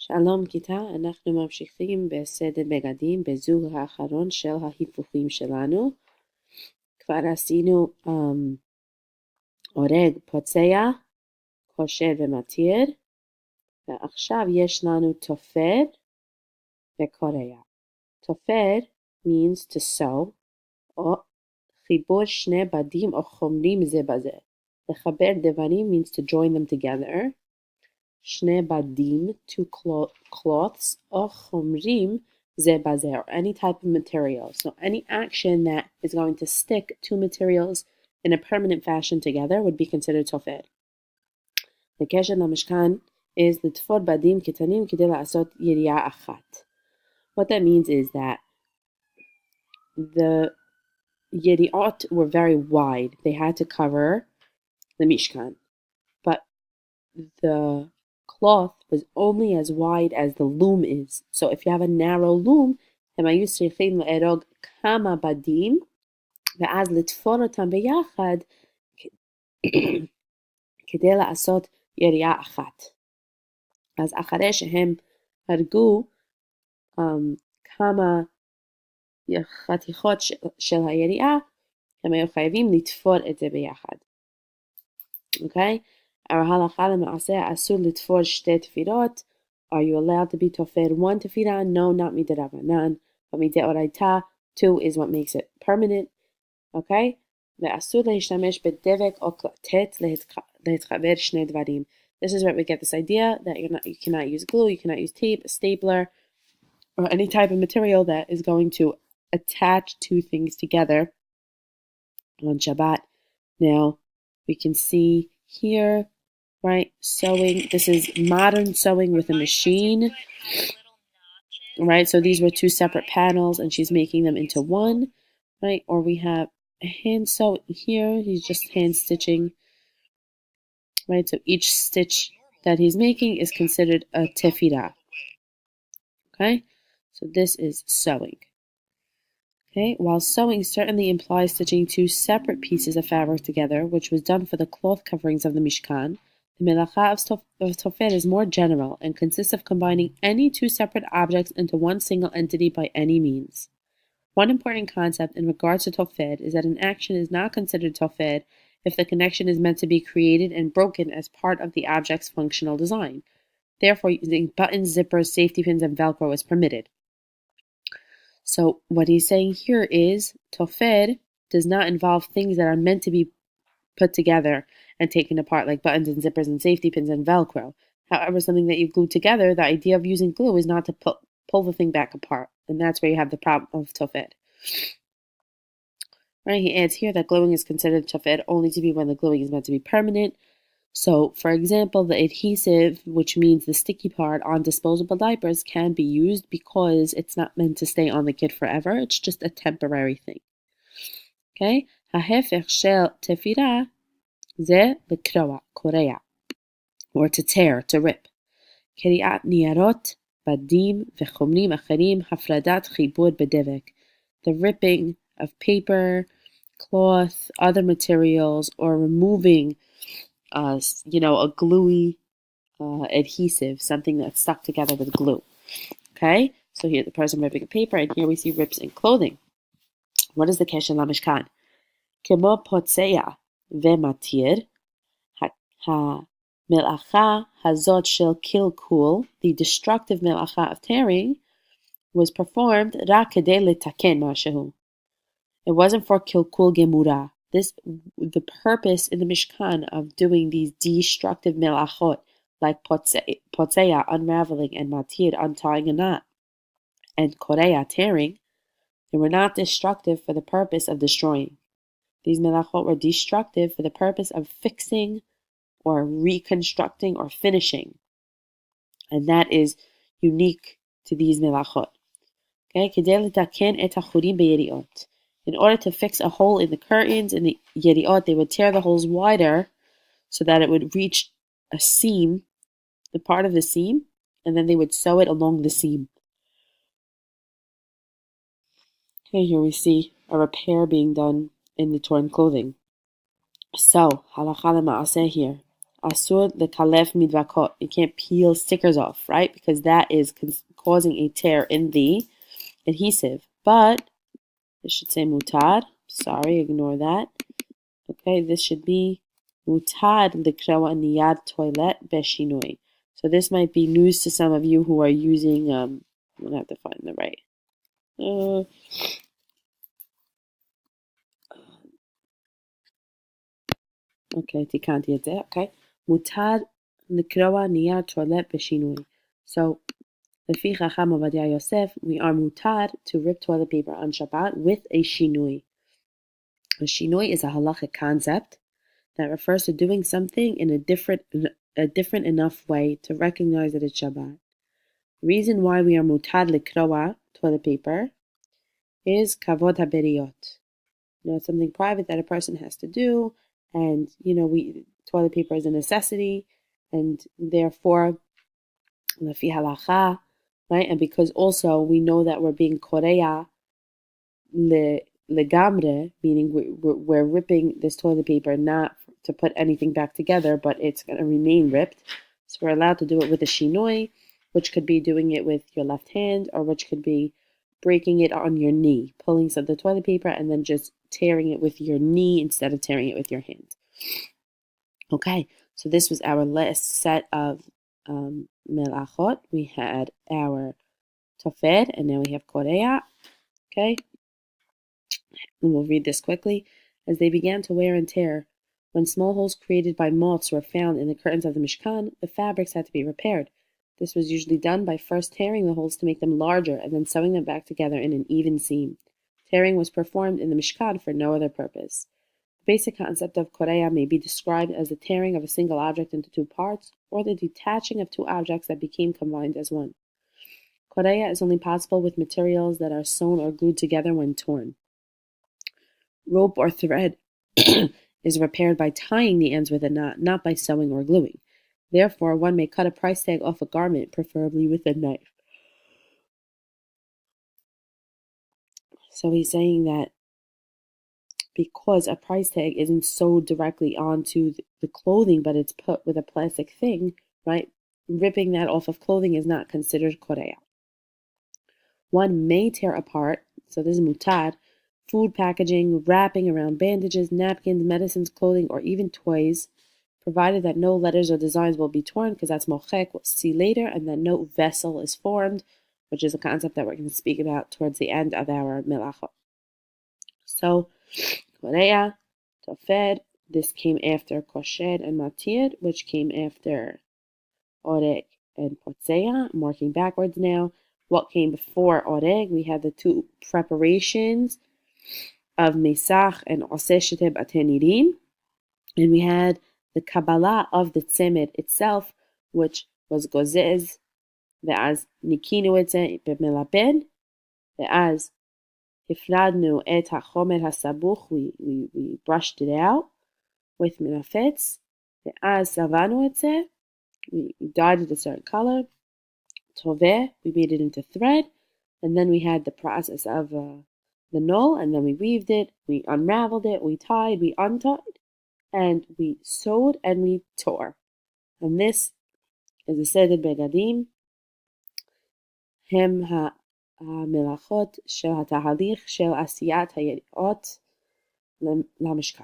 שלום כיתה, אנחנו ממשיכים בסדר בגדים בזוג האחרון של ההיפוכים שלנו. כבר עשינו הורג, פוצע, קושר ומתיר, ועכשיו יש לנו תופר וקוריאה. תופר means to sew, או חיבור שני בדים או חומרים זה בזה. לחבר דברים means to join them together. שני בדים, two cloths, או חומרים זה בזה, or any type of material. So any action that is going to stick two materials in a permanent fashion together would be considered תופר. הקשר למשכן is לתפור בדים קטנים כדי לעשות יריעה אחת. What that means is that the yeriot were very wide. They had to cover the mishkan. But the cloth was only as wide as the loom is. So if you have a narrow loom, הם היו צריכים לארוג כמה בדים, ואז לתפור אותם ביחד כדי לעשות יריעה אחת. אז אחרי שהם הרגו כמה חתיכות של היריעה, הם היו חייבים לתפור את זה ביחד. אוקיי? ההלכה למעשה אסור לתפור שתי תפירות. Are you allowed to be תופר one תפירה? No, not מדרבנן. But מדאורייתא, two is what makes it permanent. אוקיי? ואסור להשתמש בדבק או קלטט להתחבר שני דברים. This is where we get this idea that you cannot use glue, you cannot use tape, a stapler, or any type of material that is going to attach two things together on Shabbat. Now, we can see here, right, sewing. This is modern sewing with a machine, right? So these were two separate panels, and she's making them into one, right? Or we have a hand sewing here. He's just hand stitching, right? So each stitch that he's making is considered a tefira. Okay, so this is sewing. Okay, while sewing certainly implies stitching two separate pieces of fabric together, which was done for the cloth coverings of the Mishkan, the melacha of Tofer is more general and consists of combining any two separate objects into one single entity by any means. One important concept in regards to Tofer is that an action is not considered Tofer if the connection is meant to be created and broken as part of the object's functional design. Therefore, using buttons, zippers, safety pins, and Velcro is permitted. So what he's saying here is Tofer does not involve things that are meant to be put together and taken apart, like buttons and zippers and safety pins and Velcro. However, something that you glue together, the idea of using glue is not to pull the thing back apart. And that's where you have the problem of Tofer. Right, he adds here that gluing is considered Tofer only to be when the gluing is meant to be permanent. So, for example, the adhesive, which means the sticky part on disposable diapers, can be used because it's not meant to stay on the kid forever. It's just a temporary thing. Okay? ההפך של תפירה זה לקרוע, Koreah, or to tear, to rip. קריעת ניירות, בדים וחומרים אחרים, הפרדת חיבור בדבק. The ripping of paper, cloth, other materials, or removing a gluey adhesive, something that's stuck together with glue. Okay, so here the person ripping a paper, and here we see rips in clothing. What is the kesher lamishkan? כמו פוצע ומתיר, המלאכה הזאת של קלקול, the destructive מלאכה of tearing, was performed רק כדי לתקן משהו. It wasn't for kilkul gemura. The purpose in the Mishkan of doing these destructive melachot, like potzeya, unraveling, and matir, untying a knot, and koreah, tearing, they were not destructive for the purpose of destroying. These melachot were destructive for the purpose of fixing or reconstructing or finishing. And that is unique to these melachot. Okay, kedei letaken et hachurim beyeriot. In order to fix a hole in the curtains, in the yeriot, they would tear the holes wider so that it would reach a seam, the part of the seam, and then they would sew it along the seam. Okay, here we see a repair being done in the torn clothing. So, halakha lema'aseh here. Asur lekalef midvakot. You can't peel stickers off, right? Because that is causing a tear in the adhesive. But this should say mutar. Sorry, ignore that. Okay, this should be mutar likroa niyad toilet beshinui. So this might be news to some of you who are using. I'm gonna have to find the right. Okay, תיקנתי את זה, okay. מותר לקרוע נייר טואלט בשינוי. So, לפי חכם עובדיה יוסף, we are מותר to rip toilet paper on Shabbat with a shinui. A shinui is a halachic concept that refers to doing something in a different enough way to recognize that it's Shabbat. The reason why we are mutar likroa toilet paper is kavod haberiot. It's something private that a person has to do, and toilet paper is a necessity, and therefore, lefi halacha, right? And because also we know that we're being Koreah legamre, meaning we're ripping this toilet paper not to put anything back together, but it's going to remain ripped. So we're allowed to do it with a shinoi, which could be doing it with your left hand, or which could be breaking it on your knee, pulling some of the toilet paper and then just tearing it with your knee instead of tearing it with your hand. Okay, so this was our last set of melachot. We had our Tofer, and now we have Koreah. Okay, and we'll read this quickly. As they began to wear and tear, when small holes created by moths were found in the curtains of the Mishkan, the fabrics had to be repaired. This was usually done by first tearing the holes to make them larger and then sewing them back together in an even seam. Tearing was performed in the Mishkan for no other purpose. The basic concept of Koreah may be described as the tearing of a single object into two parts, or the detaching of two objects that became combined as one. Koreah is only possible with materials that are sewn or glued together when torn. Rope or thread is repaired by tying the ends with a knot, not by sewing or gluing. Therefore, one may cut a price tag off a garment, preferably with a knife. So he's saying that because a price tag isn't sewed directly onto the clothing, but it's put with a plastic thing, right? Ripping that off of clothing is not considered koreah. One may tear apart, so this is mutar, food packaging, wrapping around bandages, napkins, medicines, clothing, or even toys, provided that no letters or designs will be torn, because that's mochek, we'll see later, and that no vessel is formed, which is a concept that we're going to speak about towards the end of our melachot. So, Koreah, Tofer, this came after Kosher and Matir, which came after Oreg and Potseya. I'm working backwards now. What came before Oreg? We had the two preparations of Mesach and Oseh Sheteb Atenirim. And we had the Kabbalah of the Tzemed itself, which was Gozez, ve'az nikinu et ze b'melabed, ve'az hifradnu et hachomer hasabuch, we brushed it out with menafetz, ve'az savanu et ze, we dyed it a certain color, toveh, we made it into thread, and then we had the process of the null, and then we weaved it, we unraveled it, we tied, we untied, and we sewed and we tore. And this is the Seder Begadim, הם המלאכות של התהליך של עשיית היריעות למשכן.